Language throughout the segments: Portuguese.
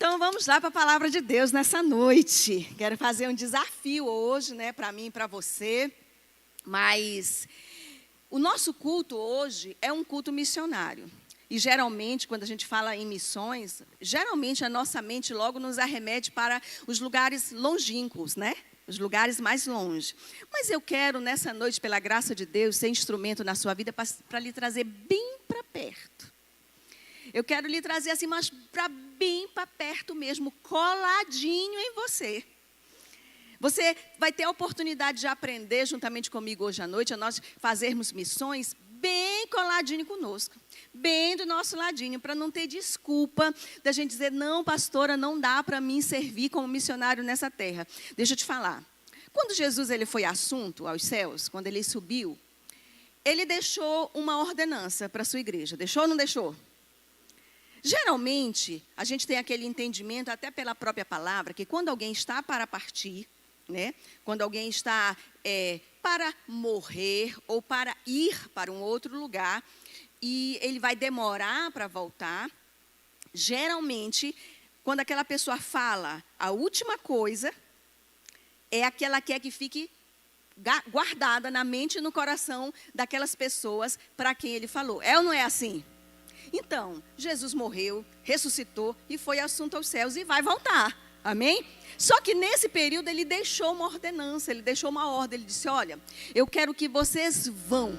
Então vamos lá para a palavra de Deus nessa noite. Quero fazer um desafio hoje, né, para mim e para você. Mas o nosso culto hoje é um culto missionário. E geralmente, quando a gente fala em missões, geralmente a nossa mente logo nos arremete para os lugares longínquos, né? Os lugares mais longe. Mas eu quero, nessa noite, pela graça de Deus, ser instrumento na sua vida para lhe trazer bem para perto. Eu quero lhe trazer assim, mas bem para perto mesmo, coladinho em você. Você vai ter a oportunidade de aprender juntamente comigo hoje à noite, a nós fazermos missões bem coladinho conosco, bem do nosso ladinho, para não ter desculpa da gente dizer, não, pastora, não dá para mim servir como missionário nessa terra. Deixa eu te falar, quando Jesus ele foi assunto aos céus, quando ele subiu, ele deixou uma ordenança para a sua igreja, deixou ou não deixou? Geralmente, a gente tem aquele entendimento, até pela própria palavra, que quando alguém está para partir, né, quando alguém está para morrer ou para ir para um outro lugar, e ele vai demorar para voltar, geralmente, quando aquela pessoa fala a última coisa, é a que ela quer que fique guardada na mente e no coração daquelas pessoas para quem ele falou. É ou não é assim? Então, Jesus morreu, ressuscitou e foi assunto aos céus e vai voltar. Amém? Só que nesse período ele deixou uma ordenança, ele deixou uma ordem. Ele disse, olha, eu quero que vocês vão.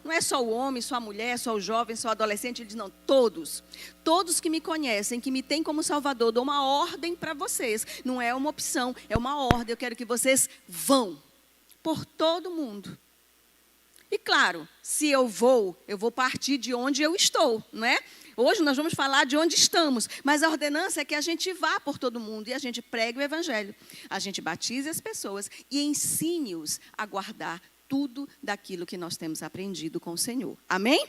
Não é só o homem, só a mulher, só o jovem, só o adolescente. Ele diz, não, todos. Todos que me conhecem, que me têm como Salvador, dou uma ordem para vocês. Não é uma opção, é uma ordem. Eu quero que vocês vão por todo mundo. E claro, se eu vou partir de onde eu estou, não é? Hoje nós vamos falar de onde estamos, mas a ordenança é que a gente vá por todo mundo e a gente pregue o evangelho. A gente batize as pessoas e ensine-os a guardar tudo daquilo que nós temos aprendido com o Senhor. Amém?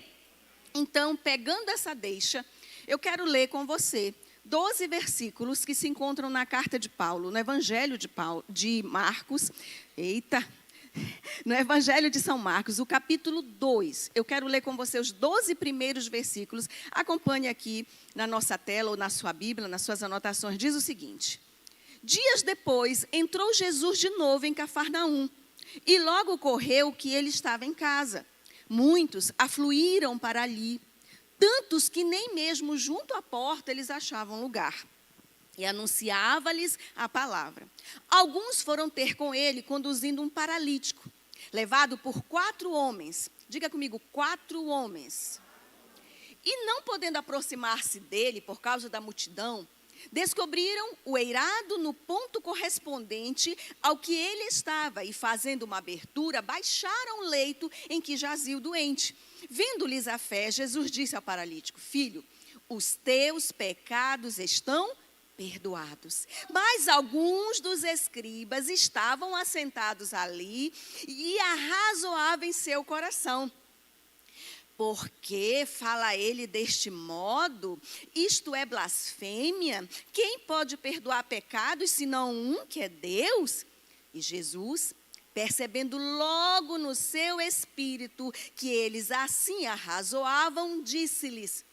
Então, pegando essa deixa, eu quero ler com você 12 versículos que se encontram na carta de Paulo, no evangelho de Marcos. Eita! No Evangelho de São Marcos, o capítulo 2, eu quero ler com você os 12 primeiros versículos. Acompanhe aqui na nossa tela ou na sua Bíblia, nas suas anotações. Diz o seguinte: dias depois, entrou Jesus de novo em Cafarnaum, e logo ocorreu que ele estava em casa. Muitos afluíram para ali, tantos que nem mesmo junto à porta eles achavam lugar. E anunciava-lhes a palavra. Alguns foram ter com ele, conduzindo um paralítico, levado por 4 homens. Diga comigo, 4 homens. E não podendo aproximar-se dele por causa da multidão, descobriram o eirado no ponto correspondente ao que ele estava, e fazendo uma abertura, baixaram o leito em que jazia o doente. Vendo-lhes a fé, Jesus disse ao paralítico, filho, os teus pecados estão perdoados. Mas alguns dos escribas estavam assentados ali e arrazoavam em seu coração. Por que fala ele deste modo? Isto é blasfêmia? Quem pode perdoar pecados senão um que é Deus? E Jesus, percebendo logo no seu espírito que eles assim arrazoavam, disse-lhes,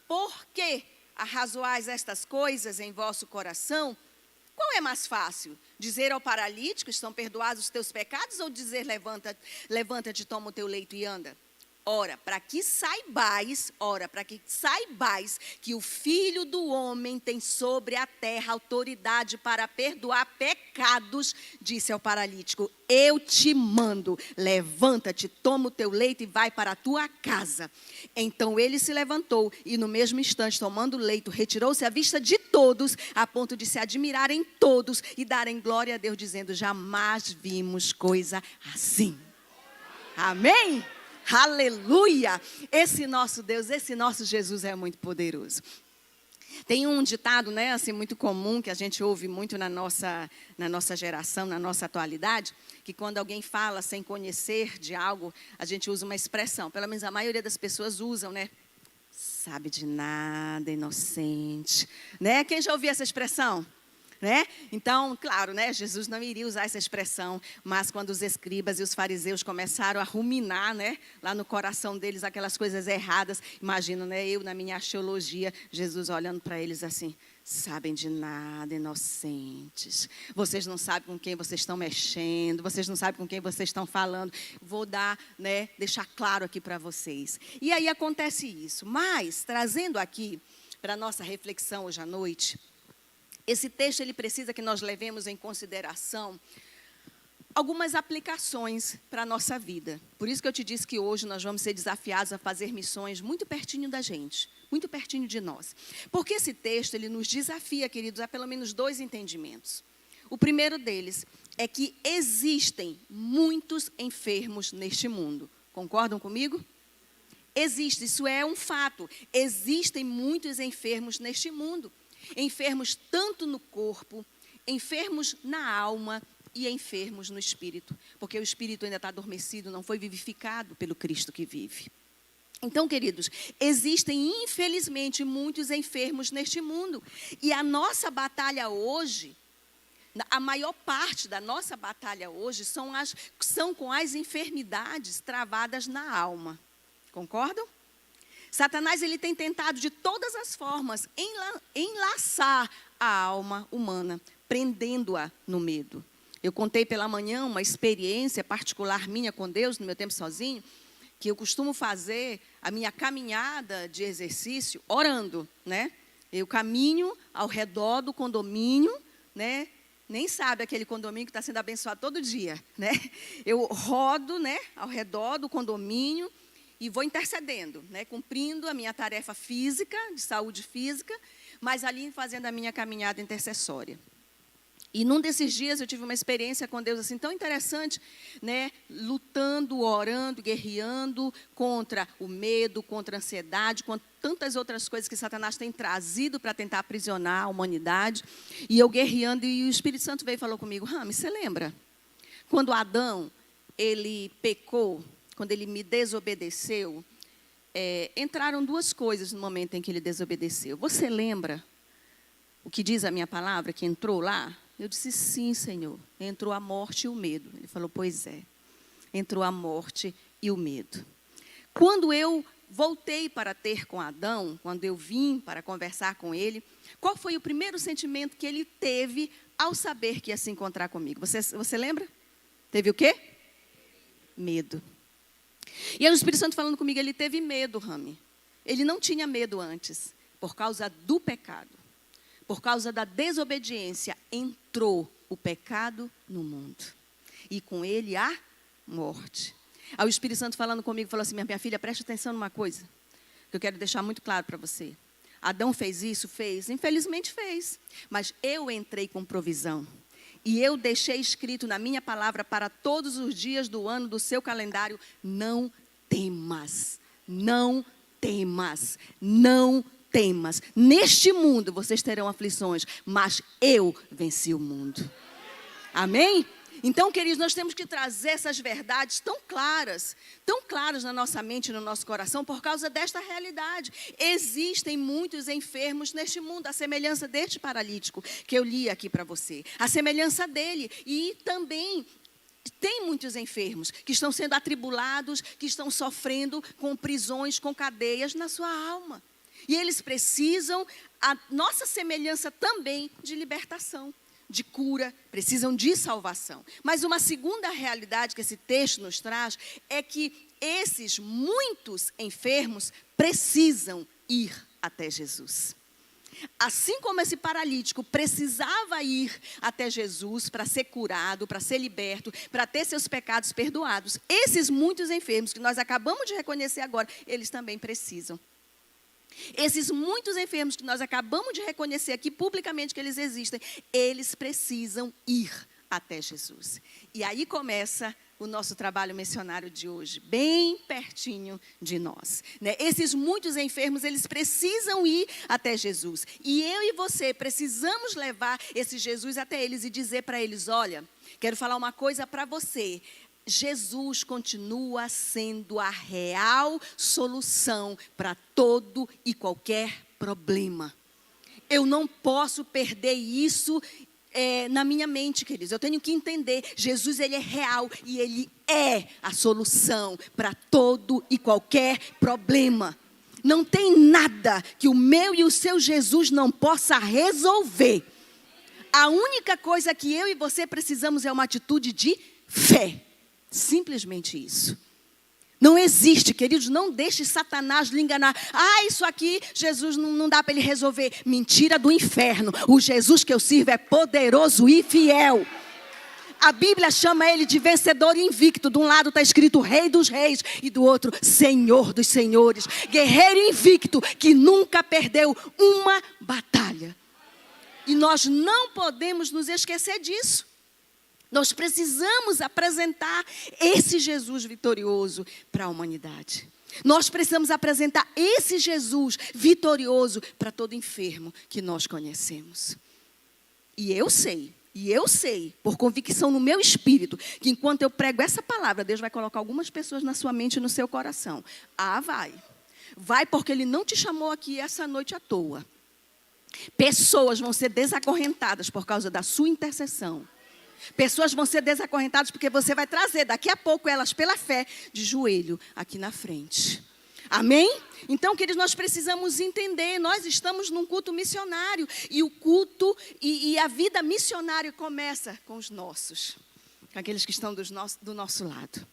por que arrazoais estas coisas em vosso coração? Qual é mais fácil? Dizer ao paralítico, estão perdoados os teus pecados, ou dizer, levanta-te, toma o teu leito e anda? Ora, para que saibais que o Filho do Homem tem sobre a terra autoridade para perdoar pecados, disse ao paralítico, eu te mando, levanta-te, toma o teu leito e vai para a tua casa. Então ele se levantou e no mesmo instante, tomando o leito, retirou-se à vista de todos, a ponto de se admirarem todos e darem glória a Deus, dizendo, jamais vimos coisa assim. Amém? Aleluia! Esse nosso Deus, esse nosso Jesus é muito poderoso. Tem um ditado, né, assim, muito comum, que a gente ouve muito na nossa geração, na nossa atualidade, que quando alguém fala sem conhecer de algo, a gente usa uma expressão, pelo menos a maioria das pessoas usam, né? Sabe de nada, inocente. Né? Quem já ouviu essa expressão? né? Então, claro, né, Jesus não iria usar essa expressão, mas quando os escribas e os fariseus começaram a ruminar, né, lá no coração deles aquelas coisas erradas, imagino, né, eu na minha axiologia, Jesus olhando para eles assim: sabem de nada, inocentes. Vocês não sabem com quem vocês estão mexendo, vocês não sabem com quem vocês estão falando. Vou dar, né, deixar claro aqui para vocês. E aí acontece isso. Mas, trazendo aqui para a nossa reflexão hoje à noite, esse texto ele precisa que nós levemos em consideração algumas aplicações para a nossa vida. Por isso que eu te disse que hoje nós vamos ser desafiados a fazer missões muito pertinho da gente, muito pertinho de nós. Porque esse texto, ele nos desafia, queridos, a pelo menos 2 entendimentos. O primeiro deles é que existem muitos enfermos neste mundo. Concordam comigo? Existe, isso é um fato. Existem muitos enfermos neste mundo. Enfermos tanto no corpo, enfermos na alma e enfermos no espírito. Porque o espírito ainda está adormecido, não foi vivificado pelo Cristo que vive. Então, queridos, existem infelizmente muitos enfermos neste mundo. E a nossa batalha hoje, a maior parte da nossa batalha hoje são com as enfermidades travadas na alma. Concordam? Satanás ele tem tentado de todas as formas enlaçar a alma humana, prendendo-a no medo. Eu contei pela manhã uma experiência particular minha com Deus, no meu tempo sozinho, que eu costumo fazer a minha caminhada de exercício orando, né? Eu caminho ao redor do condomínio, né? Nem sabe aquele condomínio que está sendo abençoado todo dia, né? Eu rodo, né, ao redor do condomínio e vou intercedendo, né, cumprindo a minha tarefa física, de saúde física, mas ali fazendo a minha caminhada intercessória. E num desses dias eu tive uma experiência com Deus assim tão interessante, né, lutando, orando, guerreando contra o medo, contra a ansiedade, contra tantas outras coisas que Satanás tem trazido para tentar aprisionar a humanidade. E eu guerreando, e o Espírito Santo veio e falou comigo: Rami, você lembra? Quando Adão, ele pecou, quando ele me desobedeceu, entraram 2 coisas no momento em que ele desobedeceu. Você lembra o que diz a minha palavra, que entrou lá? Eu disse: sim, Senhor. Entrou a morte e o medo. Ele falou: pois é. Entrou a morte e o medo. Quando eu voltei para ter com Adão, quando eu vim para conversar com ele, qual foi o primeiro sentimento que ele teve ao saber que ia se encontrar comigo? Você lembra? Teve o quê? Medo. E aí o Espírito Santo falando comigo, ele teve medo, Rami. Ele não tinha medo antes, por causa do pecado. Por causa da desobediência, entrou o pecado no mundo. E com ele a morte. Aí o Espírito Santo falando comigo, falou assim: minha filha, preste atenção numa coisa, que eu quero deixar muito claro para você. Adão fez isso? Fez. Infelizmente fez. Mas eu entrei com provisão. E eu deixei escrito na minha palavra para todos os dias do ano do seu calendário: não temas, não temas, não temas. Neste mundo vocês terão aflições, mas eu venci o mundo. Amém? Então, queridos, nós temos que trazer essas verdades tão claras na nossa mente e no nosso coração, por causa desta realidade. Existem muitos enfermos neste mundo, a semelhança deste paralítico que eu li aqui para você. A semelhança dele. E também tem muitos enfermos que estão sendo atribulados, que estão sofrendo com prisões, com cadeias na sua alma. E eles precisam, a nossa semelhança também, de libertação, de cura, precisam de salvação. Mas uma segunda realidade que esse texto nos traz é que esses muitos enfermos precisam ir até Jesus. Assim como esse paralítico precisava ir até Jesus para ser curado, para ser liberto, para ter seus pecados perdoados, esses muitos enfermos que nós acabamos de reconhecer agora, eles também precisam. Esses muitos enfermos que nós acabamos de reconhecer aqui publicamente que eles existem, eles precisam ir até Jesus. E aí começa o nosso trabalho missionário de hoje, bem pertinho de nós, né? Esses muitos enfermos, eles precisam ir até Jesus. E eu e você precisamos levar esse Jesus até eles e dizer para eles: olha, quero falar uma coisa para você. Jesus continua sendo a real solução para todo e qualquer problema. Eu não posso perder isso na minha mente, queridos. Eu tenho que entender, Jesus, ele é real e ele é a solução para todo e qualquer problema. Não tem nada que o meu e o seu Jesus não possa resolver. A única coisa que eu e você precisamos é uma atitude de fé. Simplesmente isso. Não existe, queridos, não deixe Satanás lhe enganar. Isso aqui, Jesus não dá para ele resolver. Mentira do inferno. O Jesus que eu sirvo é poderoso e fiel. A Bíblia chama ele de vencedor invicto. De um lado está escrito Rei dos Reis e do outro Senhor dos Senhores. Guerreiro invicto que nunca perdeu uma batalha. E nós não podemos nos esquecer disso. Nós precisamos apresentar esse Jesus vitorioso para a humanidade. Nós precisamos apresentar esse Jesus vitorioso para todo enfermo que nós conhecemos. E eu sei, por convicção no meu espírito, que enquanto eu prego essa palavra, Deus vai colocar algumas pessoas na sua mente e no seu coração. Vai. Vai porque Ele não te chamou aqui essa noite à toa. Pessoas vão ser desacorrentadas por causa da sua intercessão. Pessoas vão ser desacorrentadas porque você vai trazer daqui a pouco elas pela fé de joelho aqui na frente. Amém? Então, queridos, nós precisamos entender, nós estamos num culto missionário e o culto e a vida missionária começa com os nossos, com aqueles que estão do nosso lado.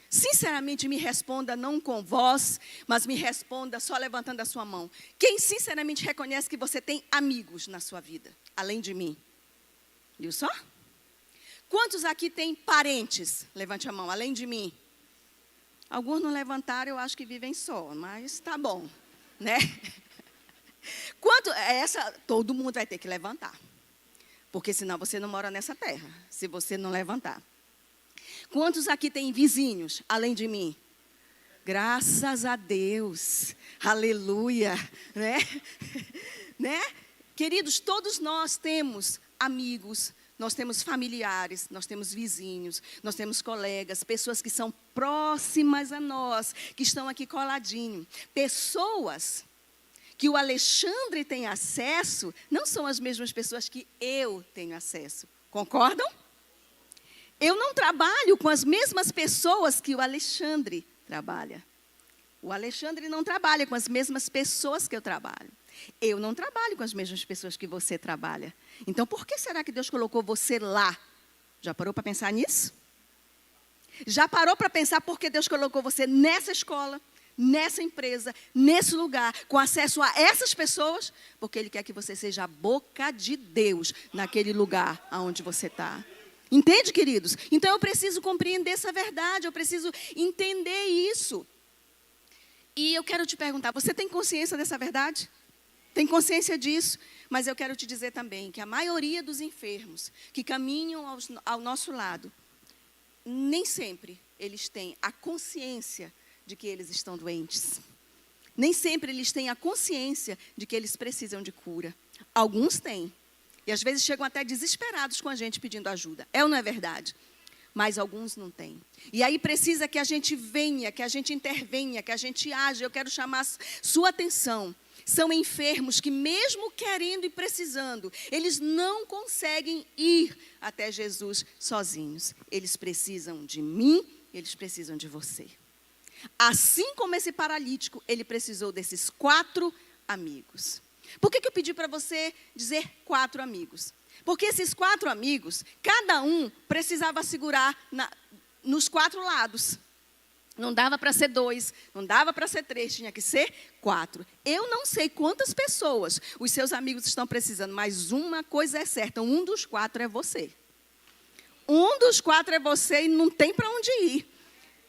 Sinceramente, me responda não com voz, mas me responda só levantando a sua mão. Quem sinceramente reconhece que você tem amigos na sua vida, além de mim? Viu só? Quantos aqui têm parentes? Levante a mão, além de mim. Alguns não levantaram, eu acho que vivem só, mas tá bom, né? Todo mundo vai ter que levantar. Porque senão você não mora nessa terra, se você não levantar. Quantos aqui têm vizinhos, além de mim? Graças a Deus, aleluia, né? Queridos, todos nós temos amigos, nós temos familiares, nós temos vizinhos, nós temos colegas, pessoas que são próximas a nós, que estão aqui coladinho. Pessoas que o Alexandre tem acesso, não são as mesmas pessoas que eu tenho acesso. Concordam? Eu não trabalho com as mesmas pessoas que o Alexandre trabalha. O Alexandre não trabalha com as mesmas pessoas que eu trabalho. Eu não trabalho com as mesmas pessoas que você trabalha. Então, por que será que Deus colocou você lá? Já parou para pensar nisso? Já parou para pensar por que Deus colocou você nessa escola, nessa empresa, nesse lugar, com acesso a essas pessoas? Porque Ele quer que você seja a boca de Deus naquele lugar onde você está. Entende, queridos? Então, eu preciso compreender essa verdade, eu preciso entender isso. E eu quero te perguntar, você tem consciência dessa verdade? Tem consciência disso? Mas eu quero te dizer também que a maioria dos enfermos que caminham ao nosso lado, nem sempre eles têm a consciência de que eles estão doentes. Nem sempre eles têm a consciência de que eles precisam de cura. Alguns têm. E às vezes chegam até desesperados com a gente pedindo ajuda. É ou não é verdade? Mas alguns não têm. E aí precisa que a gente venha, que a gente intervenha, que a gente age. Eu quero chamar sua atenção. São enfermos que mesmo querendo e precisando, eles não conseguem ir até Jesus sozinhos. Eles precisam de mim, eles precisam de você. Assim como esse paralítico, ele precisou desses 4 amigos. Por que eu pedi para você dizer 4 amigos? Porque esses 4 amigos, cada um precisava segurar nos 4 lados. Não dava para ser 2, não dava para ser 3, tinha que ser 4. Eu não sei quantas pessoas os seus amigos estão precisando, mas uma coisa é certa, um dos 4 é você. Um dos 4 é você e não tem para onde ir.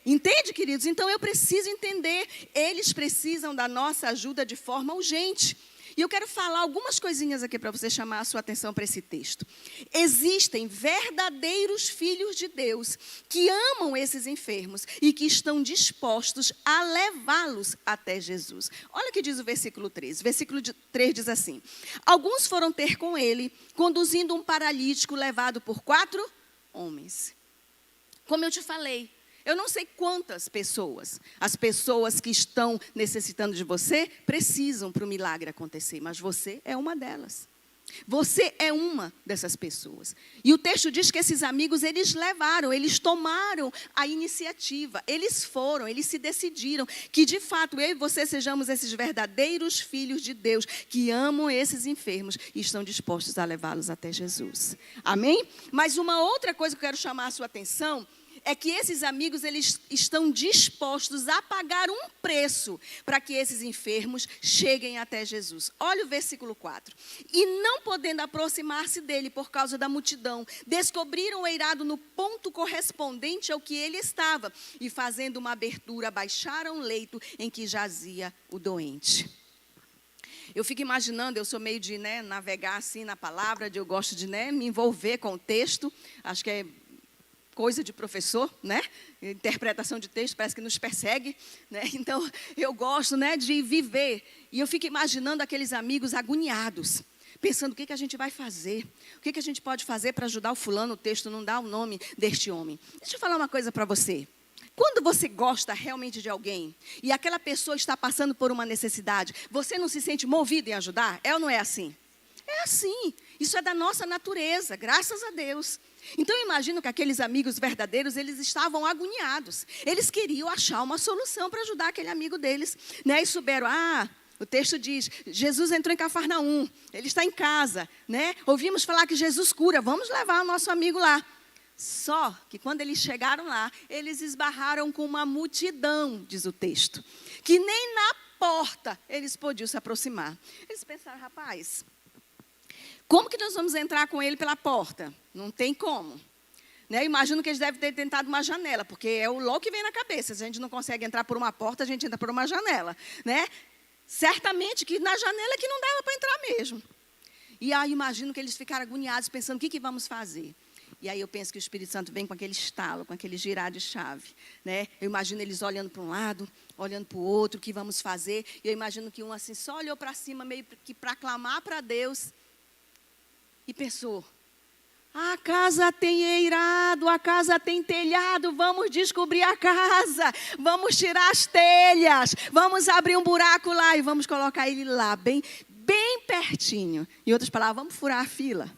Entende, queridos? Então eu preciso entender, eles precisam da nossa ajuda de forma urgente. E eu quero falar algumas coisinhas aqui para você chamar a sua atenção para esse texto. Existem verdadeiros filhos de Deus que amam esses enfermos e que estão dispostos a levá-los até Jesus. Olha o que diz o versículo 13. Versículo 3 diz assim: alguns foram ter com ele, conduzindo um paralítico levado por 4 homens. Como eu te falei, eu não sei quantas pessoas, as pessoas que estão necessitando de você, precisam para o milagre acontecer, mas você é uma delas. Você é uma dessas pessoas. E o texto diz que esses amigos, eles tomaram a iniciativa. Eles foram, eles se decidiram que, de fato, eu e você sejamos esses verdadeiros filhos de Deus, que amam esses enfermos e estão dispostos a levá-los até Jesus. Amém? Mas uma outra coisa que eu quero chamar a sua atenção é que esses amigos, eles estão dispostos a pagar um preço para que esses enfermos cheguem até Jesus. Olha o versículo 4. E não podendo aproximar-se dele por causa da multidão, descobriram o eirado no ponto correspondente ao que ele estava, e fazendo uma abertura, baixaram o leito em que jazia o doente. Eu fico imaginando, eu sou meio de navegar assim na palavra, eu gosto de me envolver com o texto, acho que é coisa de professor, interpretação de texto, parece que nos persegue, então eu gosto de viver, e eu fico imaginando aqueles amigos agoniados, pensando o que a gente vai fazer, o que a gente pode fazer para ajudar o fulano. O texto não dá o nome deste homem. Deixa eu falar uma coisa para você. Quando você gosta realmente de alguém, e aquela pessoa está passando por uma necessidade, você não se sente movido em ajudar? É ou não é assim? É assim, isso é da nossa natureza, graças a Deus. Então eu imagino que aqueles amigos verdadeiros, eles estavam agoniados. Eles queriam achar uma solução para ajudar aquele amigo deles. E souberam, o texto diz, Jesus entrou em Cafarnaum, ele está em casa. Ouvimos falar que Jesus cura, vamos levar o nosso amigo lá. Só que quando eles chegaram lá, eles esbarraram com uma multidão, diz o texto, que nem na porta eles podiam se aproximar. Eles pensaram, rapaz, como que nós vamos entrar com ele pela porta? Não tem como. Imagino que eles devem ter tentado uma janela, porque é o logo que vem na cabeça. Se a gente não consegue entrar por uma porta, a gente entra por uma janela. Certamente que na janela é que não dava para entrar mesmo. E aí imagino que eles ficaram agoniados, pensando, o que vamos fazer? E aí eu penso que o Espírito Santo vem com aquele estalo, com aquele girar de chave. Eu imagino eles olhando para um lado, olhando para o outro, o que vamos fazer? E eu imagino que um assim só olhou para cima, meio que para clamar para Deus. E pensou, a casa tem eirado, a casa tem telhado, vamos descobrir a casa, vamos tirar as telhas, vamos abrir um buraco lá e vamos colocar ele lá, bem pertinho. Em outras palavras, vamos furar a fila.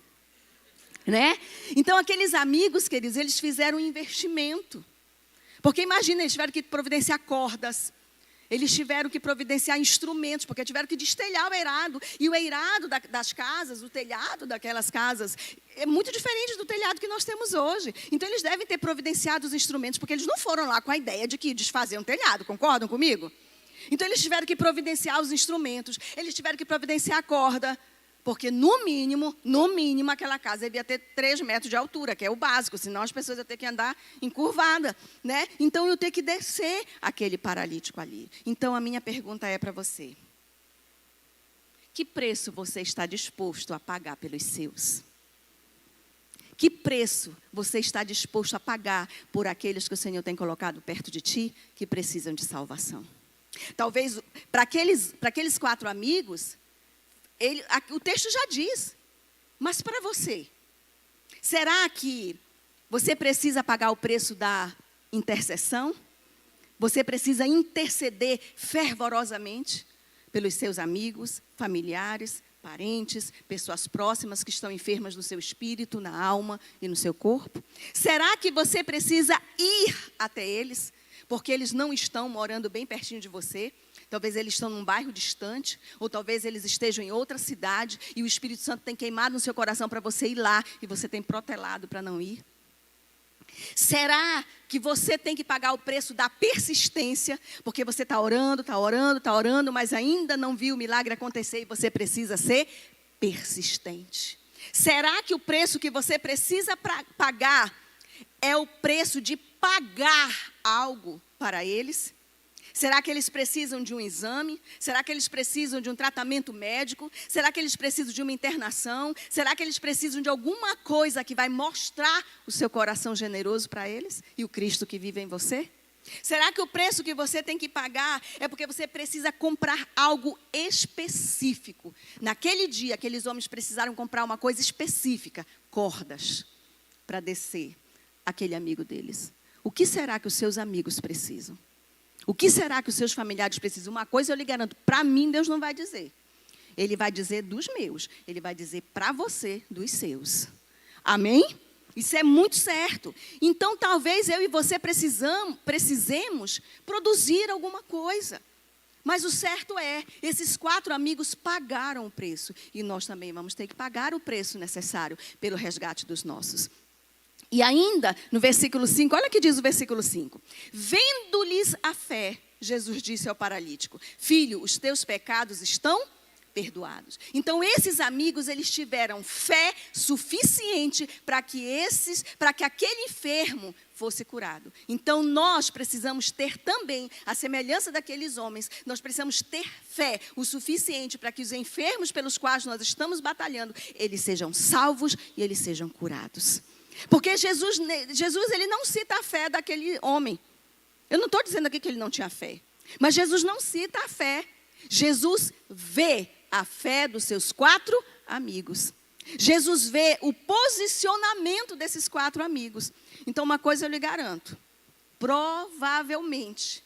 Então, aqueles amigos, queridos, eles fizeram um investimento. Porque imagina, eles tiveram que providenciar cordas, eles tiveram que providenciar instrumentos, porque tiveram que destelhar o eirado. E o eirado das casas, o telhado daquelas casas, é muito diferente do telhado que nós temos hoje. Então, eles devem ter providenciado os instrumentos, porque eles não foram lá com a ideia de que desfazer um telhado, concordam comigo? Então, eles tiveram que providenciar os instrumentos, eles tiveram que providenciar a corda, porque no mínimo, aquela casa devia ter 3 metros de altura, que é o básico, senão as pessoas iam ter que andar encurvada, Então, eu ter que descer aquele paralítico ali. Então, a minha pergunta é para você. Que preço você está disposto a pagar pelos seus? Que preço você está disposto a pagar por aqueles que o Senhor tem colocado perto de ti, que precisam de salvação? Talvez, para aqueles 4 amigos, o texto já diz, mas para você, será que você precisa pagar o preço da intercessão? Você precisa interceder fervorosamente pelos seus amigos, familiares, parentes, pessoas próximas que estão enfermas no seu espírito, na alma e no seu corpo? Será que você precisa ir até eles, porque eles não estão morando bem pertinho de você? Talvez eles estão num bairro distante, ou talvez eles estejam em outra cidade, e o Espírito Santo tem queimado no seu coração para você ir lá, e você tem protelado para não ir? Será que você tem que pagar o preço da persistência, porque você está orando, mas ainda não viu o milagre acontecer, e você precisa ser persistente? Será que o preço que você precisa pagar é o preço de pagar algo para eles? Será que eles precisam de um exame? Será que eles precisam de um tratamento médico? Será que eles precisam de uma internação? Será que eles precisam de alguma coisa que vai mostrar o seu coração generoso para eles? E o Cristo que vive em você? Será que o preço que você tem que pagar é porque você precisa comprar algo específico? Naquele dia, aqueles homens precisaram comprar uma coisa específica, cordas, para descer aquele amigo deles. O que será que os seus amigos precisam? O que será que os seus familiares precisam? Uma coisa eu lhe garanto, para mim Deus não vai dizer. Ele vai dizer dos meus, ele vai dizer para você dos seus. Amém? Isso é muito certo. Então, talvez eu e você precisemos produzir alguma coisa. Mas o certo é, esses 4 amigos pagaram o preço. E nós também vamos ter que pagar o preço necessário pelo resgate dos nossos. E ainda, no versículo 5, olha o que diz o versículo 5. Vendo-lhes a fé, Jesus disse ao paralítico: filho, os teus pecados estão perdoados. Então, esses amigos, eles tiveram fé suficiente para que aquele enfermo fosse curado. Então, nós precisamos ter também, a semelhança daqueles homens, nós precisamos ter fé o suficiente para que os enfermos pelos quais nós estamos batalhando, eles sejam salvos e eles sejam curados. Porque Jesus ele não cita a fé daquele homem. Eu não estou dizendo aqui que ele não tinha fé, mas Jesus não cita a fé. Jesus vê a fé dos seus 4 amigos. Jesus vê o posicionamento desses 4 amigos. Então, uma coisa eu lhe garanto. Provavelmente,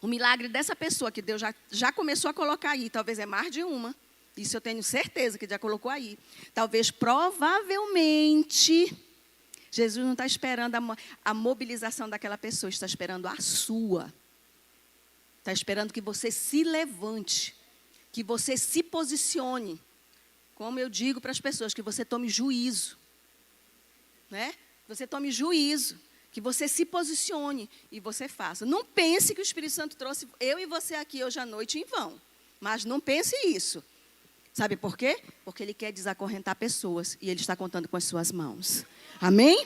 o milagre dessa pessoa que Deus já começou a colocar aí, talvez é mais de uma. Isso eu tenho certeza que já colocou aí. Talvez, provavelmente, Jesus não está esperando a mobilização daquela pessoa, está esperando a sua. Está esperando que você se levante, que você se posicione. Como eu digo para as pessoas, que você tome juízo. Né? Você tome juízo, que você se posicione e você faça. Não pense que o Espírito Santo trouxe eu e você aqui hoje à noite em vão. Mas não pense isso. Sabe por quê? Porque Ele quer desacorrentar pessoas e Ele está contando com as suas mãos. Amém?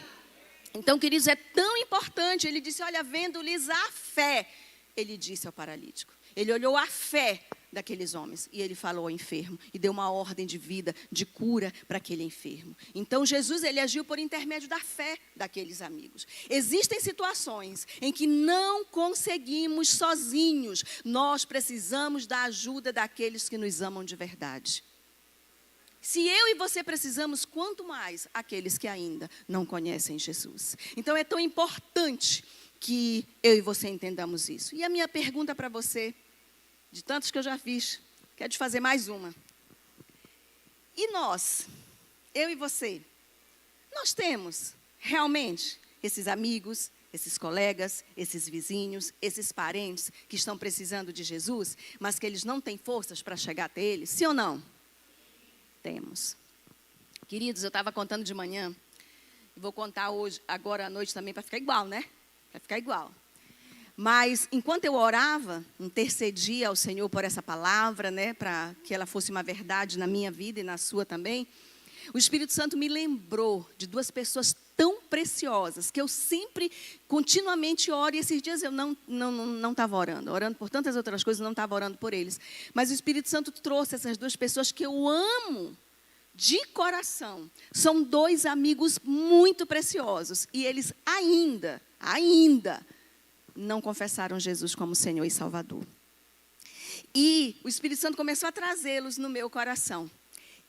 Então, queridos, é tão importante. Ele disse, olha, vendo-lhes a fé. Ele disse ao paralítico. Ele olhou a fé daqueles homens e ele falou ao enfermo e deu uma ordem de vida, de cura para aquele enfermo. Então Jesus, ele agiu por intermédio da fé daqueles amigos. Existem situações em que não conseguimos sozinhos. Nós precisamos da ajuda daqueles que nos amam de verdade. Se eu e você precisamos, quanto mais aqueles que ainda não conhecem Jesus. Então é tão importante que eu e você entendamos isso. E a minha pergunta para você, de tantos que eu já fiz, quero te fazer mais uma. E nós, eu e você, nós temos realmente esses amigos, esses colegas, esses vizinhos, esses parentes que estão precisando de Jesus, mas que eles não têm forças para chegar até eles, sim ou não? Temos. Queridos, eu estava contando de manhã, e vou contar hoje, agora à noite também, para ficar igual, né? Para ficar igual. Mas, enquanto eu orava, intercedia ao Senhor por essa palavra, né, para que ela fosse uma verdade na minha vida e na sua também, o Espírito Santo me lembrou de 2 pessoas tão preciosas, que eu sempre, continuamente oro, e esses dias eu não estava orando por tantas outras coisas, não estava orando por eles. Mas o Espírito Santo trouxe essas 2 pessoas que eu amo de coração. São 2 amigos muito preciosos, e eles ainda não confessaram Jesus como Senhor e Salvador. E o Espírito Santo começou a trazê-los no meu coração.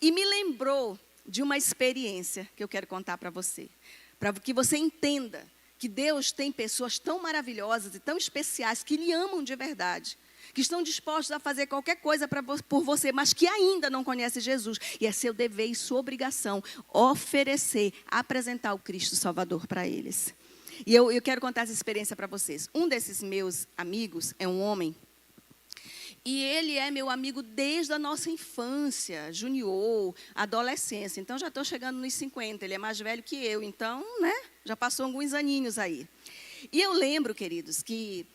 E me lembrou de uma experiência que eu quero contar para você. Para que você entenda que Deus tem pessoas tão maravilhosas e tão especiais que lhe amam de verdade. Que estão dispostos a fazer qualquer coisa por você, mas que ainda não conhecem Jesus. E é seu dever e sua obrigação oferecer, apresentar o Cristo Salvador para eles. E eu quero contar essa experiência para vocês. Um desses meus amigos é um homem. E ele é meu amigo desde a nossa infância, junior, adolescência. Então, já estou chegando nos 50. Ele é mais velho que eu. Então, né, já passou alguns aninhos aí. E eu lembro, queridos, que,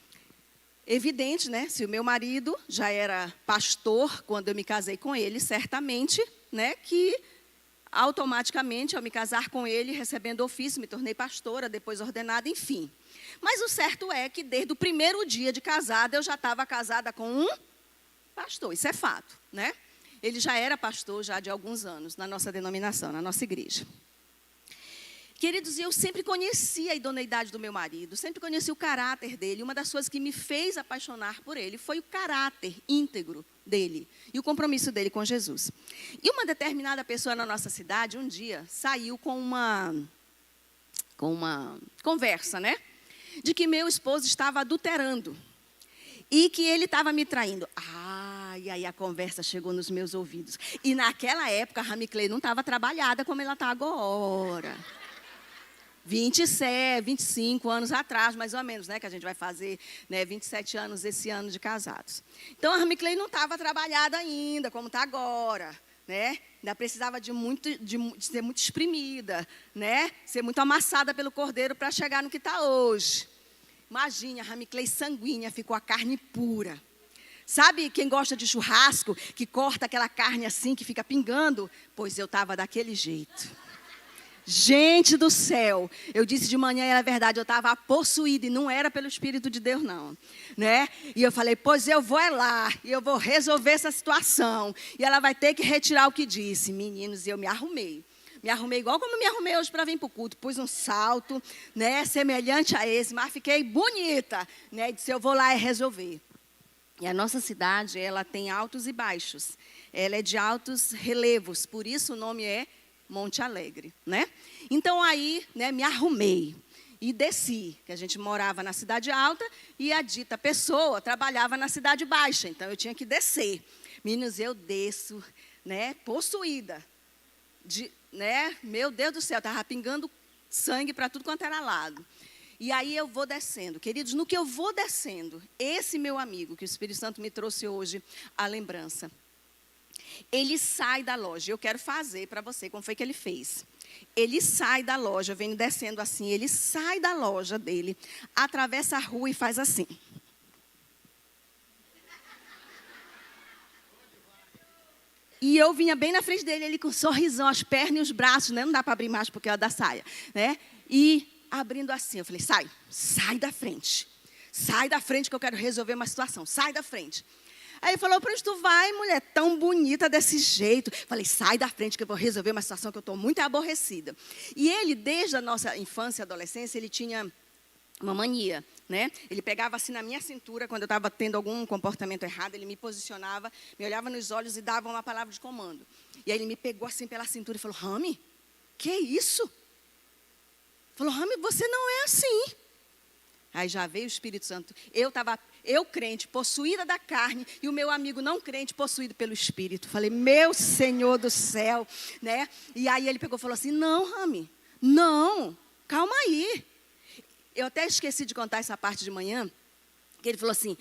evidente, né, se o meu marido já era pastor quando eu me casei com ele, certamente, né, que automaticamente, ao me casar com ele, recebendo ofício, me tornei pastora, depois ordenada, enfim. Mas o certo é que desde o primeiro dia de casada, eu já estava casada com um pastor, isso é fato, né? Ele já era pastor já de alguns anos na nossa denominação, na nossa igreja. Queridos, eu sempre conheci a idoneidade do meu marido, sempre conheci o caráter dele. Uma das coisas que me fez apaixonar por ele foi o caráter íntegro dele e o compromisso dele com Jesus. E uma determinada pessoa na nossa cidade, um dia, saiu com uma conversa, né? De que meu esposo estava adulterando e que ele estava me traindo. E aí a conversa chegou nos meus ouvidos. E naquela época a Ramiclei não estava trabalhada como ela está agora. 25 anos atrás, mais ou menos, né? Que a gente vai fazer, né, 27 anos esse ano de casados. Então a Ramiclei não estava trabalhada ainda, como está agora, né? Ainda precisava de ser muito espremida, né? Ser muito amassada pelo cordeiro para chegar no que está hoje. Imagine, a Ramiclei sanguínea ficou a carne pura. Sabe quem gosta de churrasco, que corta aquela carne assim, que fica pingando? Pois eu estava daquele jeito. Gente do céu, eu disse de manhã, era verdade, eu estava possuída e não era pelo Espírito de Deus não, né? E eu falei, pois eu vou lá, e eu vou resolver essa situação. E ela vai ter que retirar o que disse. Meninos, eu me arrumei. Me arrumei igual como me arrumei hoje para vir para o culto. Pus um salto, né, semelhante a esse, mas fiquei bonita, né? E disse, eu vou lá e resolver. E a nossa cidade, ela tem altos e baixos. Ela é de altos relevos, por isso o nome é Monte Alegre, né? Então aí, né, me arrumei e desci, que a gente morava na cidade alta e a dita pessoa trabalhava na cidade baixa, então eu tinha que descer. Meninos, eu desço, né, possuída, né, meu Deus do céu, estava pingando sangue para tudo quanto era lado. E aí eu vou descendo. Queridos, no que eu vou descendo, esse meu amigo, que o Espírito Santo me trouxe hoje, a lembrança, ele sai da loja. Eu quero fazer para você como foi que ele fez. Ele sai da loja, eu venho descendo assim, ele sai da loja dele, atravessa a rua e faz assim. E eu vinha bem na frente dele, ele com um sorrisão, as pernas e os braços, né? Não dá para abrir mais porque é da saia, né? E abrindo assim, eu falei, sai da frente. Sai da frente que eu quero resolver uma situação, sai da frente. Aí ele falou, para onde tu vai, mulher, tão bonita desse jeito? Falei, sai da frente que eu vou resolver uma situação que eu estou muito aborrecida. E ele, desde a nossa infância e adolescência, ele tinha uma mania, né? Ele pegava assim na minha cintura, quando eu estava tendo algum comportamento errado, ele me posicionava, me olhava nos olhos e dava uma palavra de comando. E aí ele me pegou assim pela cintura e falou, Rami, que isso? Falou, Rami, você não é assim. Aí já veio o Espírito Santo. Eu crente, possuída da carne, e o meu amigo não crente, possuído pelo Espírito. Falei, meu Senhor do céu, né? E aí ele pegou e falou assim, não, Rami, não, calma aí. Eu até esqueci de contar essa parte de manhã, que ele falou assim,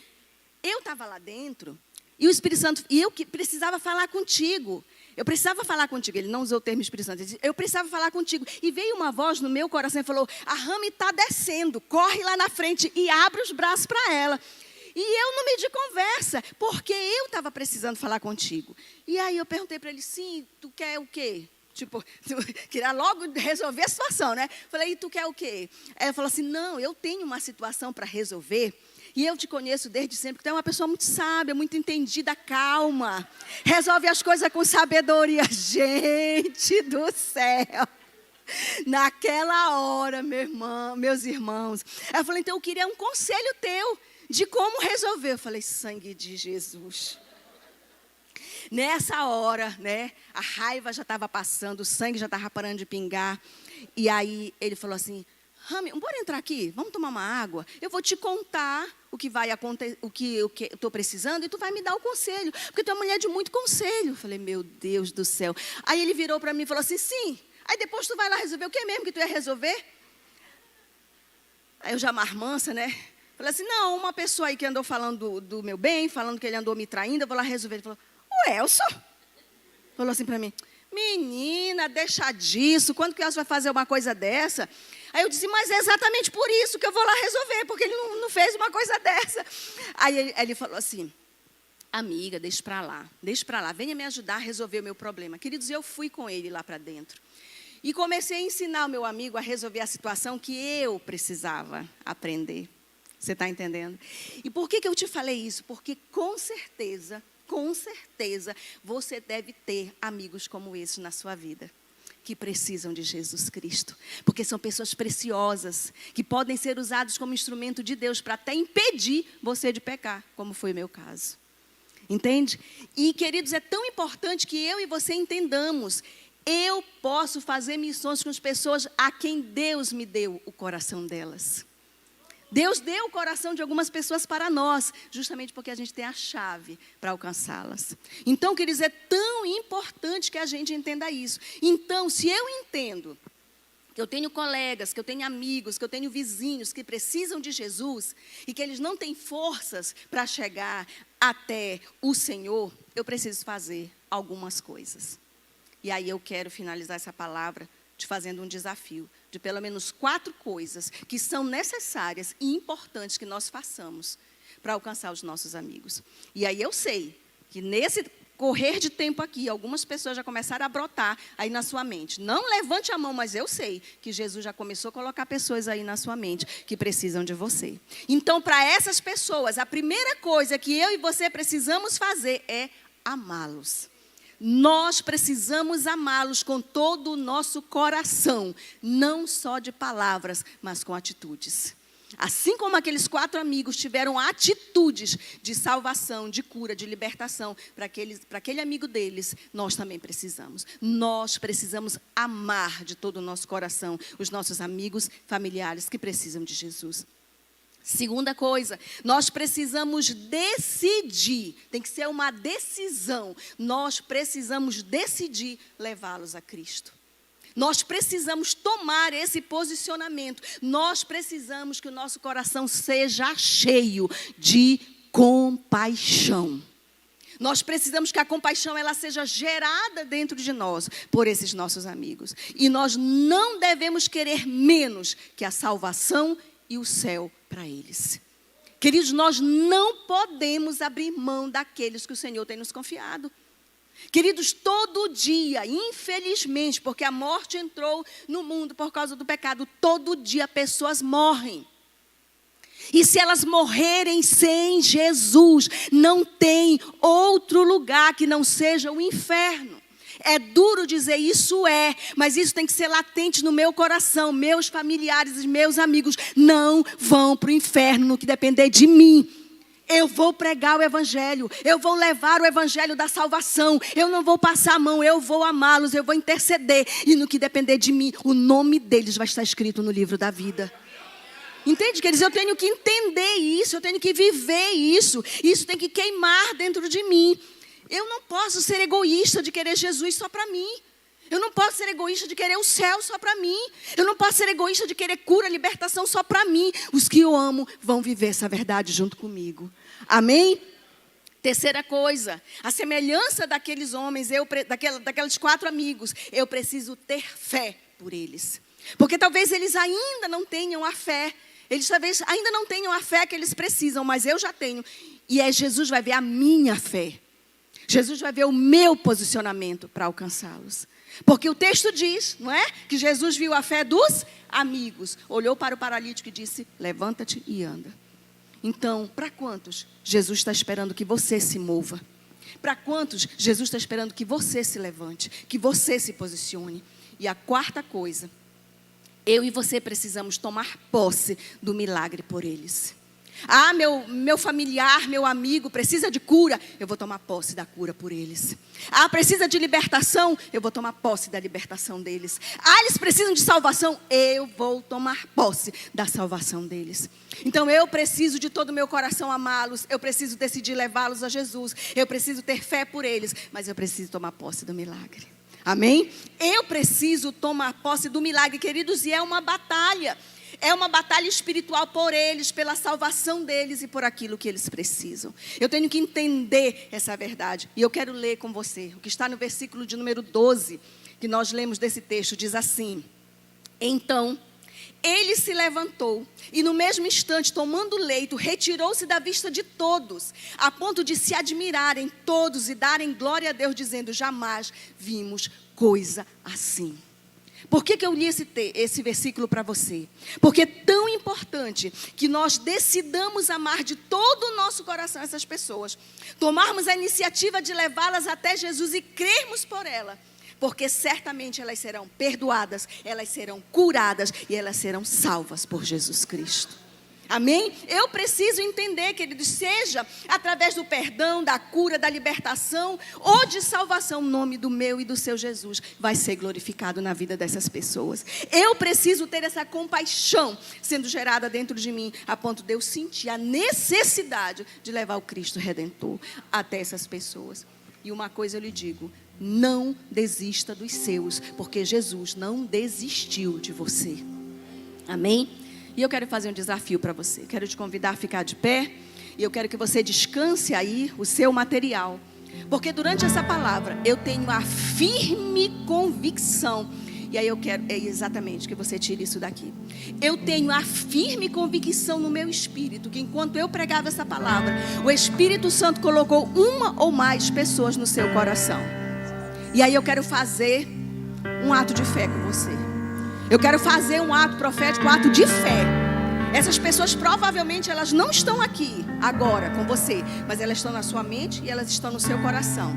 eu estava lá dentro, e o Espírito Santo, e eu que precisava falar contigo. Eu precisava falar contigo. Ele não usou o termo Espírito Santo. Ele disse, eu precisava falar contigo. E veio uma voz no meu coração e falou, a Rami está descendo, corre lá na frente e abre os braços para ela. E eu no meio de conversa, porque eu estava precisando falar contigo. E aí eu perguntei para ele, sim, tu quer o quê? Tipo, queria logo resolver a situação, né? Falei, e tu quer o quê? Aí ele falou assim, não, eu tenho uma situação para resolver. E eu te conheço desde sempre, que tu é uma pessoa muito sábia, muito entendida, calma. Resolve as coisas com sabedoria. Gente do céu. Naquela hora, meus irmãos. Ela falou, então eu queria um conselho teu de como resolver. Eu falei, sangue de Jesus. Nessa hora, né, a raiva já estava passando, o sangue já estava parando de pingar. E aí ele falou assim, Rami, bora entrar aqui, vamos tomar uma água. Eu vou te contar o que vai acontecer, o que eu estou precisando, e tu vai me dar o conselho, porque tu é uma mulher de muito conselho. Eu falei, meu Deus do céu. Aí ele virou para mim e falou assim, sim. Aí depois tu vai lá resolver o que mesmo que tu ia resolver? Aí eu já marmança, né? Falei assim, não, uma pessoa aí que andou falando do meu bem, falando que ele andou me traindo, eu vou lá resolver. Ele falou, o Elson? Falou assim para mim, menina, deixa disso, quando que o Elson vai fazer uma coisa dessa? Aí eu disse, mas é exatamente por isso que eu vou lá resolver, porque ele não fez uma coisa dessa. Aí ele falou assim, amiga, deixa para lá, venha me ajudar a resolver o meu problema. Queridos, eu fui com ele lá para dentro. E comecei a ensinar o meu amigo a resolver a situação que eu precisava aprender. Você está entendendo? E por que eu te falei isso? Porque com certeza, você deve ter amigos como esse na sua vida, que precisam de Jesus Cristo, porque são pessoas preciosas, que podem ser usados como instrumento de Deus para até impedir você de pecar, como foi o meu caso. Entende? E, queridos, é tão importante que eu e você entendamos, eu posso fazer missões com as pessoas a quem Deus me deu o coração delas. Deus deu o coração de algumas pessoas para nós, justamente porque a gente tem a chave para alcançá-las. Então, queridos, é tão importante que a gente entenda isso. Então, se eu entendo que eu tenho colegas, que eu tenho amigos, que eu tenho vizinhos que precisam de Jesus e que eles não têm forças para chegar até o Senhor, eu preciso fazer algumas coisas. E aí eu quero finalizar essa palavra te fazendo um desafio de pelo menos 4 coisas que são necessárias e importantes que nós façamos para alcançar os nossos amigos. E aí eu sei que nesse correr de tempo aqui, algumas pessoas já começaram a brotar aí na sua mente. Não levante a mão, mas eu sei que Jesus já começou a colocar pessoas aí na sua mente que precisam de você. Então, para essas pessoas, a primeira coisa que eu e você precisamos fazer é amá-los. Nós precisamos amá-los com todo o nosso coração, não só de palavras, mas com atitudes. Assim como aqueles 4 amigos tiveram atitudes de salvação, de cura, de libertação, para aquele amigo deles, nós também precisamos. Nós precisamos amar de todo o nosso coração os nossos amigos, familiares que precisam de Jesus. Segunda coisa, nós precisamos decidir, tem que ser uma decisão, nós precisamos decidir levá-los a Cristo. Nós precisamos tomar esse posicionamento, nós precisamos que o nosso coração seja cheio de compaixão. Nós precisamos que a compaixão ela seja gerada dentro de nós por esses nossos amigos. E nós não devemos querer menos que a salvação e o céu para eles. Queridos, nós não podemos abrir mão daqueles que o Senhor tem nos confiado. Queridos, todo dia, infelizmente, porque a morte entrou no mundo por causa do pecado, todo dia pessoas morrem. E se elas morrerem sem Jesus, não tem outro lugar que não seja o inferno. É duro dizer isso, mas isso tem que ser latente no meu coração. Meus familiares e meus amigos não vão para o inferno no que depender de mim. Eu vou pregar o evangelho, eu vou levar o evangelho da salvação, eu não vou passar a mão, eu vou amá-los, eu vou interceder. E no que depender de mim, o nome deles vai estar escrito no livro da vida. Entende, queridos? Eu tenho que entender isso, eu tenho que viver isso. Isso tem que queimar dentro de mim. Eu não posso ser egoísta de querer Jesus só para mim. Eu não posso ser egoísta de querer o céu só para mim. Eu não posso ser egoísta de querer cura, libertação só para mim. Os que eu amo vão viver essa verdade junto comigo. Amém? Terceira coisa, a semelhança daqueles homens, daqueles 4 amigos, eu preciso ter fé por eles. Porque talvez eles ainda não tenham a fé. Eles talvez ainda não tenham a fé que eles precisam, mas eu já tenho. E Jesus vai ver a minha fé. Jesus vai ver o meu posicionamento para alcançá-los. Porque o texto diz, não é? Que Jesus viu a fé dos amigos. Olhou para o paralítico e disse, levanta-te e anda. Então, para quantos Jesus está esperando que você se mova? Para quantos Jesus está esperando que você se levante, que você se posicione? E a 4ª coisa, eu e você precisamos tomar posse do milagre por eles. Ah, meu familiar, meu amigo precisa de cura, eu vou tomar posse da cura por eles. Ah, precisa de libertação, eu vou tomar posse da libertação deles. Ah, eles precisam de salvação, eu vou tomar posse da salvação deles. Então eu preciso de todo o meu coração amá-los, eu preciso decidir levá-los a Jesus, eu preciso ter fé por eles, mas eu preciso tomar posse do milagre. Amém? Eu preciso tomar posse do milagre, queridos, e é uma batalha. É uma batalha espiritual por eles, pela salvação deles e por aquilo que eles precisam. Eu tenho que entender essa verdade. E eu quero ler com você. O que está no versículo de número 12, que nós lemos desse texto, diz assim. Então, ele se levantou e no mesmo instante, tomando o leito, retirou-se da vista de todos, a ponto de se admirarem todos e darem glória a Deus, dizendo, jamais vimos coisa assim. Por que eu li esse versículo para você? Porque é tão importante que nós decidamos amar de todo o nosso coração essas pessoas. Tomarmos a iniciativa de levá-las até Jesus e crermos por ela. Porque certamente elas serão perdoadas, elas serão curadas e elas serão salvas por Jesus Cristo. Amém? Eu preciso entender, queridos, seja através do perdão, da cura, da libertação ou de salvação, o nome do meu e do seu Jesus vai ser glorificado na vida dessas pessoas. Eu preciso ter essa compaixão sendo gerada dentro de mim, a ponto de eu sentir a necessidade de levar o Cristo Redentor até essas pessoas. E uma coisa eu lhe digo, não desista dos seus, porque Jesus não desistiu de você. Amém? E eu quero fazer um desafio para você. Quero te convidar a ficar de pé. E eu quero que você descanse aí o seu material. Porque durante essa palavra, eu tenho a firme convicção. E aí eu quero exatamente que você tire isso daqui. Eu tenho a firme convicção no meu espírito, que enquanto eu pregava essa palavra, o Espírito Santo colocou uma ou mais pessoas no seu coração. E aí eu quero fazer um ato de fé com você. Eu quero fazer um ato profético, um ato de fé. Essas pessoas provavelmente elas não estão aqui agora com você, mas elas estão na sua mente e elas estão no seu coração.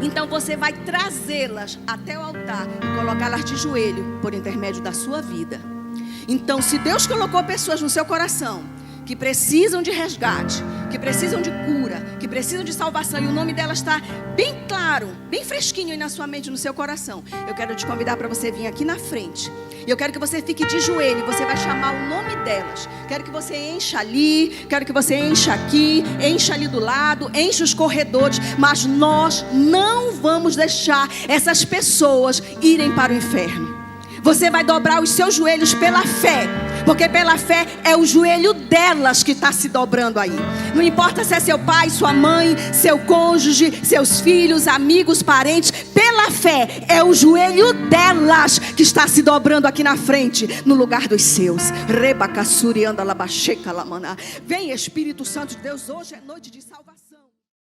Então você vai trazê-las até o altar e colocá-las de joelho por intermédio da sua vida. Então, se Deus colocou pessoas no seu coração que precisam de resgate, que precisam de cura, que precisam de salvação, e o nome delas está bem claro, bem fresquinho aí na sua mente, no seu coração, eu quero te convidar para você vir aqui na frente. E eu quero que você fique de joelho, você vai chamar o nome delas. Quero que você encha ali, quero que você encha aqui, encha ali do lado, encha os corredores. Mas nós não vamos deixar essas pessoas irem para o inferno. Você vai dobrar os seus joelhos pela fé, porque pela fé é o joelho delas que está se dobrando aí. Não importa se é seu pai, sua mãe, seu cônjuge, seus filhos, amigos, parentes. Pela fé é o joelho delas que está se dobrando aqui na frente, no lugar dos seus. Vem, Espírito Santo de Deus, hoje é noite de salvação.